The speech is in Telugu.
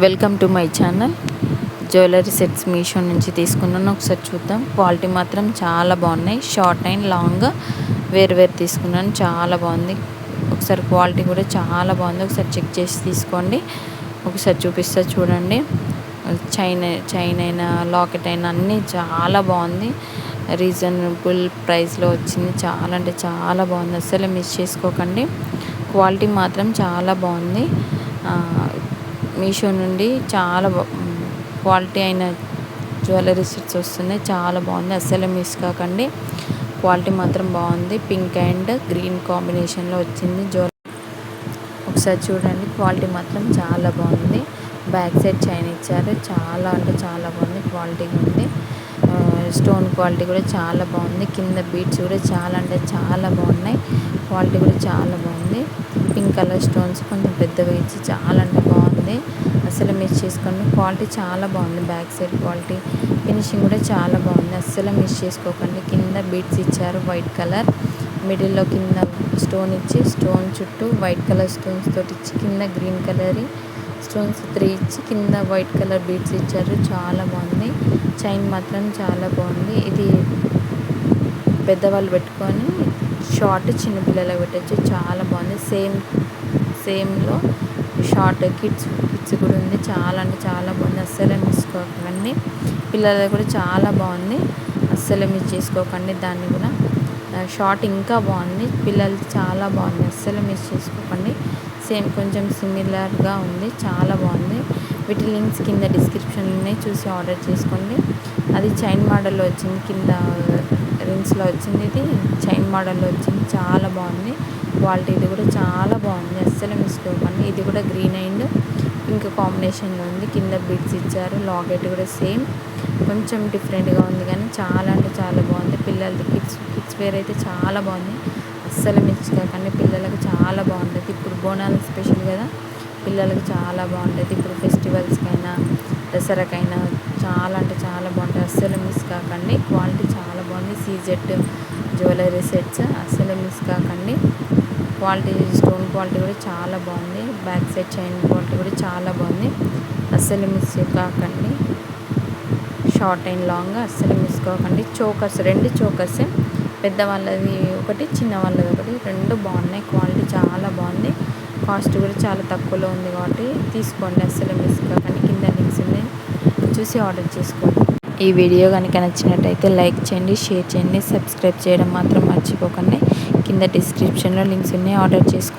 Welcome to my channel. Jewellery sets Meesho నుంచి తీసుకున్నాను. ఒకసారి చూద్దాం. క్వాలిటీ మాత్రం చాలా బాగున్నాయి. షార్ట్ అండ్ లాంగ్ వేరు తీసుకున్నాను. చాలా బాగుంది. ఒకసారి క్వాలిటీ కూడా చాలా బాగుంది. ఒకసారి చెక్ చేసి తీసుకోండి. ఒకసారి చూపిస్తా చూడండి. చైన్ అయినా లాకెట్ అయినా అన్నీ చాలా బాగుంది. రీజనబుల్ ప్రైస్లో వచ్చింది. చాలా అంటే చాలా బాగుంది. అసలు మిస్ చేసుకోకండి. క్వాలిటీ మాత్రం చాలా బాగుంది. మీషో నుండి చాలా క్వాలిటీ అయిన జ్యువెలరీ సెట్స్ వస్తున్నాయి. చాలా బాగుంది. అస్సలు మిస్ కాకండి. క్వాలిటీ మాత్రం బాగుంది. పింక్ అండ్ గ్రీన్ కాంబినేషన్లో వచ్చింది ఒకసారి చూడండి. క్వాలిటీ మాత్రం చాలా బాగుంది. బ్యాక్ సైడ్ చైన్ ఇచ్చారు. చాలా అంటే చాలా బాగుంది. క్వాలిటీ ఉంది. స్టోన్ క్వాలిటీ కూడా చాలా బాగుంది. కింద బీడ్స్ కూడా చాలా అంటే చాలా బాగున్నాయి. క్వాలిటీ కూడా చాలా బాగుంది. పింక్ కలర్ స్టోన్స్ కొంచెం పెద్దగా ఇచ్చి చాలా అంటే బాగుంది. అస్సలు మిస్ చేసుకోండి. క్వాలిటీ చాలా బాగుంది. బ్యాక్ సైడ్ క్వాలిటీ ఫినిషింగ్ కూడా చాలా బాగుంది. అస్సలు మిస్ చేసుకోకండి. కింద బీడ్స్ ఇచ్చారు వైట్ కలర్. మిడిల్లో కింద స్టోన్ ఇచ్చి స్టోన్ చుట్టూ వైట్ కలర్ స్టోన్స్ తోటి ఇచ్చి కింద గ్రీన్ కలర్ స్టోన్స్ 3 ఇచ్చి కింద వైట్ కలర్ బీడ్స్ ఇచ్చారు. చాలా బాగుంది. చైన్ మాత్రం చాలా బాగుంది. ఇది పెద్దవాళ్ళు పెట్టుకొని షార్ట్ చిన్నపిల్లలకు పెట్టచ్చు. చాలా బాగుంది. సేమ్లో షార్ట్ కిడ్స్ కూడా ఉంది. చాలా అంటే చాలా బాగుంది. అస్సలు మిస్ చేసుకోకండి. పిల్లలది కూడా చాలా బాగుంది. అస్సలు మిస్ చేసుకోకండి. దాన్ని కూడా షార్ట్ ఇంకా బాగుంది. పిల్లలది చాలా బాగుంది. అస్సలు మిస్ చేసుకోకండి. సేమ్ కొంచెం సిమిలర్గా ఉంది. చాలా బాగుంది. వీటి లింక్స్ కింద డిస్క్రిప్షన్లోనే చూసి ఆర్డర్ చేసుకోండి. అది చైన్ మోడల్లో వచ్చింది. కింద రింగ్స్లో వచ్చింది. ఇది చైన్ మోడల్లో వచ్చింది. చాలా బాగుంది. క్వాలిటీ ఇది కూడా చాలా బాగుంది. అస్సలు మిస్ చేసుకోకండి. ఇది కూడా గ్రీన్ అండ్ పింక్ కాంబినేషన్లో ఉంది. కింద బిడ్స్ ఇచ్చారు. లాకెట్ కూడా సేమ్ కొంచెం డిఫరెంట్గా ఉంది కానీ చాలా అంటే చాలా బాగుంది. పిల్లలది కిడ్స్ వేర్ అయితే చాలా బాగుంది. అస్సలు మిస్ కాకండి. పిల్లలకు చాలా బాగుంటుంది. ఇప్పుడు బోనాలు స్పెషల్ కదా, పిల్లలకు చాలా బాగుంటుంది. ఇప్పుడు ఫెస్టివల్స్కైనా దసరాకైనా చాలా అంటే చాలా బాగుంటుంది. అస్సలు మిస్ కాకండి. క్వాలిటీ చాలా బాగుంది. సీజెడ్ జ్యువెలరీ సెట్స్ అస్సలు మిస్ కాకండి. క్వాలిటీ స్టోన్ క్వాలిటీ కూడా చాలా బాగుంది. బ్యాక్ సైడ్ చైన్ క్వాలిటీ కూడా చాలా బాగుంది. అస్సలు మిస్ కాకండి. షార్ట్ అండ్ లాంగ్ అస్సలు మిస్ కాకండి. చోకర్స్ 2 చోకర్సే, పెద్దవాళ్ళది ఒకటి చిన్న వాళ్ళది ఒకటి, 2 బాగున్నాయి. క్వాలిటీ చాలా బాగుంది. కాస్ట్ కూడా చాలా తక్కువలో ఉంది కాబట్టి తీసుకోండి. అస్సలు మిస్ కాకండి. కింద లింక్స్ ఉన్నాయి, చూసి ఆర్డర్ చేసుకోండి. ఈ వీడియో కనుక నచ్చినట్టయితే లైక్ చేయండి, షేర్ చేయండి, సబ్స్క్రైబ్ చేయడం మాత్రం మర్చిపోకండి. కింద డిస్క్రిప్షన్లో లింక్స్ ఉన్నాయి, ఆర్డర్ చేసుకోండి.